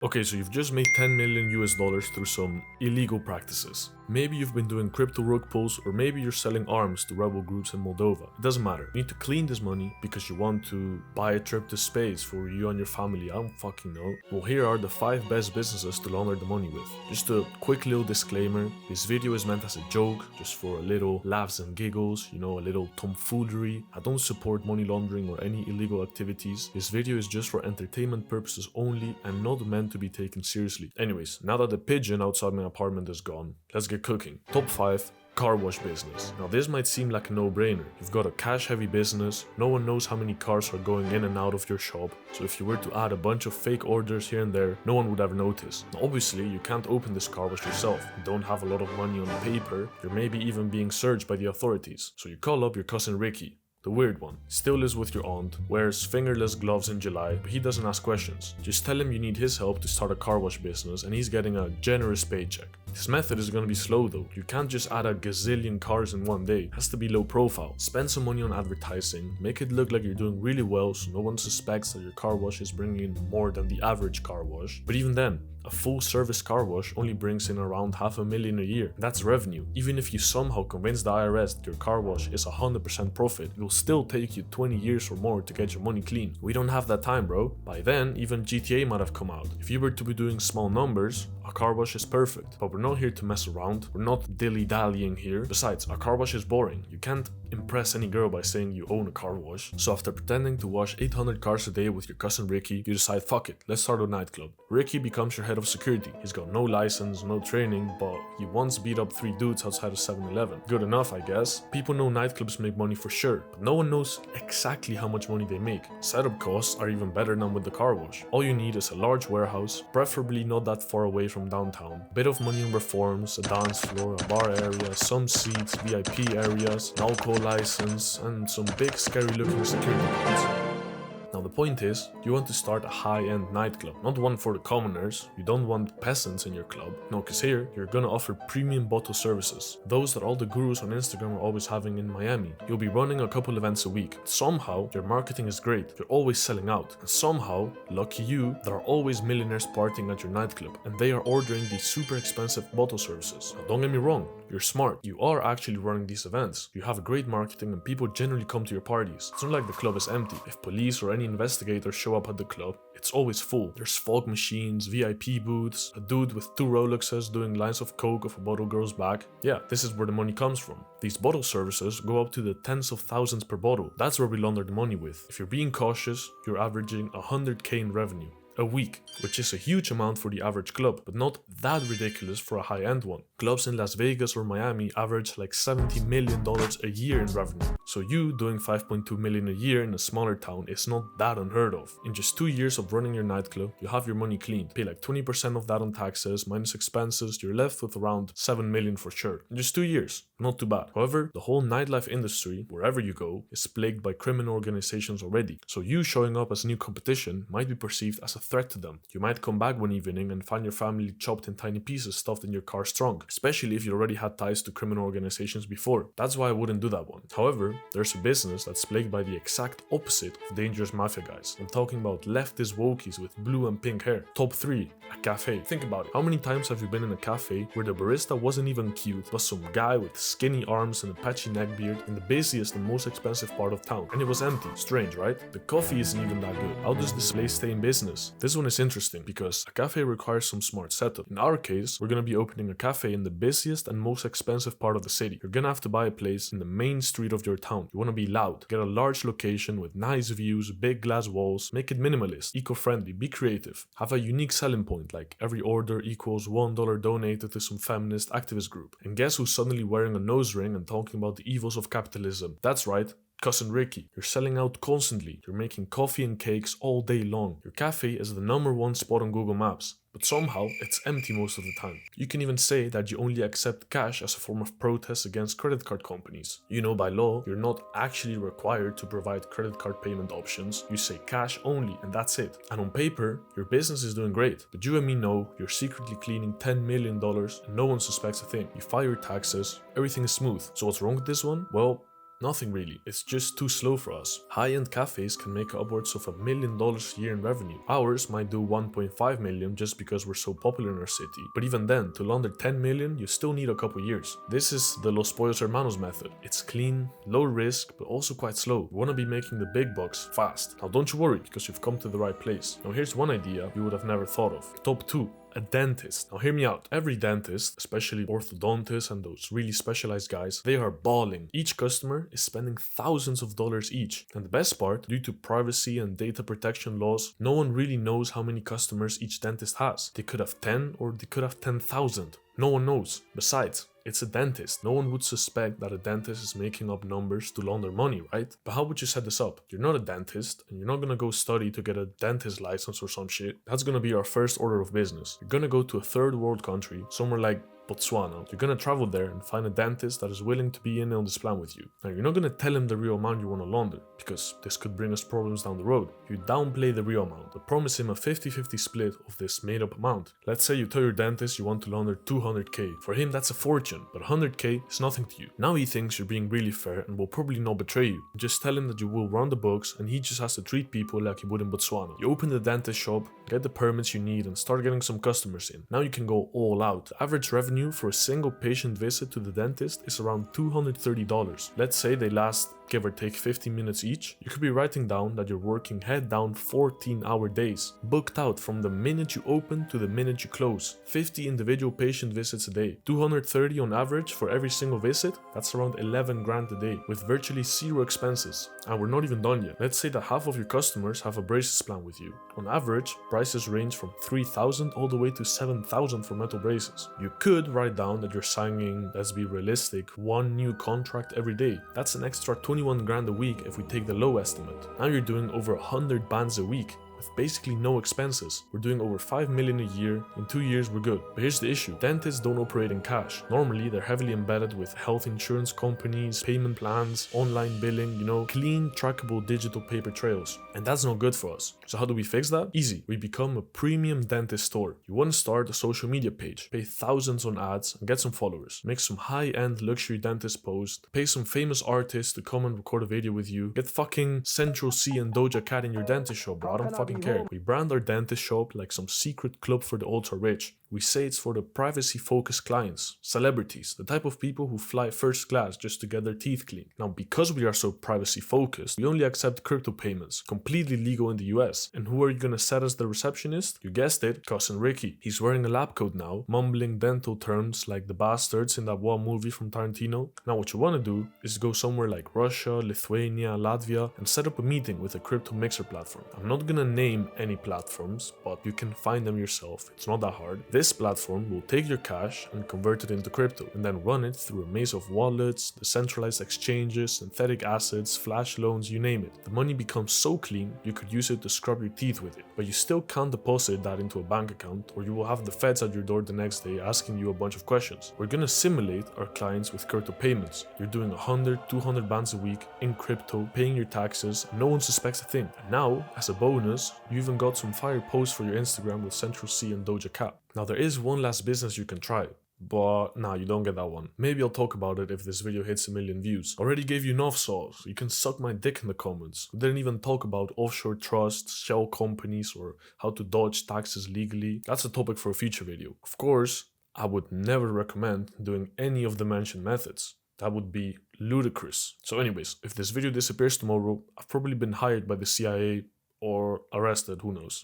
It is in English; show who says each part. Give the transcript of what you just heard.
Speaker 1: Okay, so you've just made 10 million US dollars through some illegal practices. Maybe you've been doing crypto rug pulls, or maybe you're selling arms to rebel groups in Moldova. It doesn't matter. You need to clean this money because you want to buy a trip to space for you and your family. I don't fucking know. Well, here are the 5 best businesses to launder the money with. Just a quick little disclaimer. This video is meant as a joke, just for a little laughs and giggles, a little tomfoolery. I don't support money laundering or any illegal activities. This video is just for entertainment purposes only and not meant to be taken seriously. Anyways, now that the pigeon outside my apartment is gone, let's get cooking. Top 5 car wash business. Now this might seem like a no-brainer. You've got a cash-heavy business, no one knows how many cars are going in and out of your shop, so if you were to add a bunch of fake orders here and there, no one would ever notice. Now obviously you can't open this car wash yourself, you don't have a lot of money on paper, you're maybe even being searched by the authorities, so you call up your cousin Ricky. The weird one. Still lives with your aunt, wears fingerless gloves in July, but he doesn't ask questions. Just tell him you need his help to start a car wash business and he's getting a generous paycheck. This method is gonna be slow though. You can't just add a gazillion cars in one day. It has to be low profile. Spend some money on advertising, make it look like you're doing really well so no one suspects that your car wash is bringing in more than the average car wash. But even then, a full service car wash only brings in around $500,000 a year. That's revenue. Even if you somehow convince the IRS that your car wash is 100% profit, it will still take you 20 years or more to get your money clean. We don't have that time, bro. By then, even GTA might have come out. If you were to be doing small numbers, a car wash is perfect. But we're not here to mess around. We're not dilly-dallying here. Besides, a car wash is boring. You can't impress any girl by saying you own a car wash. So after pretending to wash 800 cars a day with your cousin Ricky, you decide, fuck it, let's start a nightclub. Ricky becomes your head of security. He's got no license, no training, but he once beat up 3 dudes outside of 7-Eleven. Good enough, I guess. People know nightclubs make money for sure, but no one knows exactly how much money they make. Setup costs are even better than with the car wash. All you need is a large warehouse, preferably not that far away from downtown, a bit of money on reforms, a dance floor, a bar area, some seats, VIP areas, an alcohol license, and some big scary looking security guards. Now the point is, you want to start a high-end nightclub, not one for the commoners. You don't want peasants in your club. No, cause here, you're gonna offer premium bottle services, those that all the gurus on Instagram are always having in Miami. You'll be running a couple events a week. Somehow, your marketing is great, you're always selling out. And somehow, lucky you, there are always millionaires partying at your nightclub, and they are ordering these super expensive bottle services. Now don't get me wrong, you're smart. You are actually running these events. You have great marketing and people generally come to your parties. It's not like the club is empty. If police or any investigators show up at the club, it's always full. There's fog machines, VIP booths, a dude with 2 Rolexes doing lines of coke off a bottle girl's back. Yeah, this is where the money comes from. These bottle services go up to the tens of thousands per bottle. That's where we launder the money with. If you're being cautious, you're averaging 100k in revenue a week, which is a huge amount for the average club, but not that ridiculous for a high-end one. Clubs in Las Vegas or Miami average like $70 million a year in revenue. So you doing 5.2 million a year in a smaller town is not that unheard of. In just 2 years of running your nightclub, you have your money clean. Pay like 20% of that on taxes, minus expenses, you're left with around 7 million for sure. In just 2 years, not too bad. However, the whole nightlife industry, wherever you go, is plagued by criminal organizations already. So you showing up as new competition might be perceived as a threat to them. You might come back one evening and find your family chopped in tiny pieces stuffed in your car's trunk, especially if you already had ties to criminal organizations before. That's why I wouldn't do that one. However, there's a business that's plagued by the exact opposite of dangerous mafia guys. I'm talking about leftist wokies with blue and pink hair. Top 3, a cafe. Think about it. How many times have you been in a cafe where the barista wasn't even cute, but some guy with skinny arms and a patchy neckbeard in the busiest and most expensive part of town? And it was empty. Strange, right? The coffee isn't even that good. How does this place stay in business? This one is interesting because a cafe requires some smart setup. In our case, we're gonna be opening a cafe in the busiest and most expensive part of the city. You're gonna have to buy a place in the main street of your town. You wanna be loud, get a large location with nice views, big glass walls, make it minimalist, eco-friendly, be creative, have a unique selling point like every order equals $1 donated to some feminist activist group. And guess who's suddenly wearing a nose ring and talking about the evils of capitalism? That's right, cousin Ricky. You're selling out constantly. You're making coffee and cakes all day long. Your cafe is the #1 spot on Google Maps, but somehow it's empty most of the time. You can even say that you only accept cash as a form of protest against credit card companies. By law, you're not actually required to provide credit card payment options. You say cash only and that's it. And on paper, your business is doing great, but you and me know you're secretly cleaning $10 million and no one suspects a thing. You file your taxes, everything is smooth. So what's wrong with this one? Well, Nothing really, it's just too slow for us. High-end cafes can make upwards of $1 million a year in revenue. Ours might do 1.5 million just because we're so popular in our city, but even then, to launder 10 million, you still need a couple years. This is the Los Pollos Hermanos method. It's clean, low risk, but also quite slow. You want to be making the big bucks fast. Now don't you worry, because you've come to the right place. Now here's one idea you would have never thought of. Top 2. A dentist. Now hear me out. Every dentist, especially orthodontists and those really specialized guys, they are balling. Each customer is spending thousands of dollars each. And the best part, due to privacy and data protection laws, no one really knows how many customers each dentist has. They could have 10 or they could have 10,000. No one knows. Besides, it's a dentist. No one would suspect that a dentist is making up numbers to launder money, right? But how would you set this up? You're not a dentist, and you're not gonna go study to get a dentist license or some shit. That's gonna be our first order of business. You're gonna go to a third world country, somewhere like Botswana. You're gonna travel there and find a dentist that is willing to be in on this plan with you. Now, you're not gonna tell him the real amount you wanna launder, because this could bring us problems down the road. You downplay the real amount, but promise him a 50-50 split of this made-up amount. Let's say you tell your dentist you want to launder 200k. For him, that's a fortune, but 100k is nothing to you. Now he thinks you're being really fair and will probably not betray you. Just tell him that you will run the books and he just has to treat people like he would in Botswana. You open the dentist shop, get the permits you need, and start getting some customers in. Now you can go all out. The average revenue for a single patient visit to the dentist is around $230. Let's say they last give or take 15 minutes each. You could be writing down that you're working head down 14-hour days, booked out from the minute you open to the minute you close. 50 individual patient visits a day, 230 on average for every single visit. That's around 11 grand a day with virtually zero expenses. And we're not even done yet. Let's say that half of your customers have a braces plan with you. On average, prices range from 3,000 all the way to 7,000 for metal braces. You could write down that you're signing, let's be realistic, one new contract every day. That's an extra 21 grand a week if we take the low estimate. Now you're doing over 100 bands a week, with basically no expenses. We're doing over 5 million a year. In 2 years we're good. But here's the issue. Dentists don't operate in cash. Normally they're heavily embedded with health insurance companies, payment plans, online billing, clean, trackable digital paper trails. And that's not good for us. So how do we fix that? Easy. We become a premium dentist store. You want to start a social media page, pay thousands on ads and get some followers. Make some high-end luxury dentist posts, pay some famous artists to come and record a video with you, get fucking Central C and Doja Cat in your dentist shop, bro. I don't fucking care. We brand our dentist shop like some secret club for the ultra rich. We say it's for the privacy-focused clients, celebrities, the type of people who fly first class just to get their teeth clean. Now, because we are so privacy-focused, we only accept crypto payments, completely legal in the US. And who are you gonna set as the receptionist? You guessed it, cousin Ricky. He's wearing a lab coat now, mumbling dental terms like the bastards in that one movie from Tarantino. Now, what you wanna do is go somewhere like Russia, Lithuania, Latvia, and set up a meeting with a crypto mixer platform. I'm not gonna name any platforms, but you can find them yourself. It's not that hard. This platform will take your cash and convert it into crypto, and then run it through a maze of wallets, decentralized exchanges, synthetic assets, flash loans, you name it. The money becomes so clean, you could use it to scrub your teeth with it. But you still can't deposit that into a bank account, or you will have the feds at your door the next day asking you a bunch of questions. We're gonna simulate our clients with crypto payments. You're doing 100, 200 bands a week in crypto, paying your taxes, and no one suspects a thing. And now, as a bonus, you even got some fire posts for your Instagram with Central C and Doja Cat. Now there is one last business you can try, but nah, you don't get that one. Maybe I'll talk about it if this video hits 1 million views. Already gave you enough sauce. You can suck my dick in the comments. We didn't even talk about offshore trusts, shell companies, or how to dodge taxes legally. That's a topic for a future video. Of course, I would never recommend doing any of the mentioned methods. That would be ludicrous. So anyways, if this video disappears tomorrow, I've probably been hired by the CIA or arrested, who knows.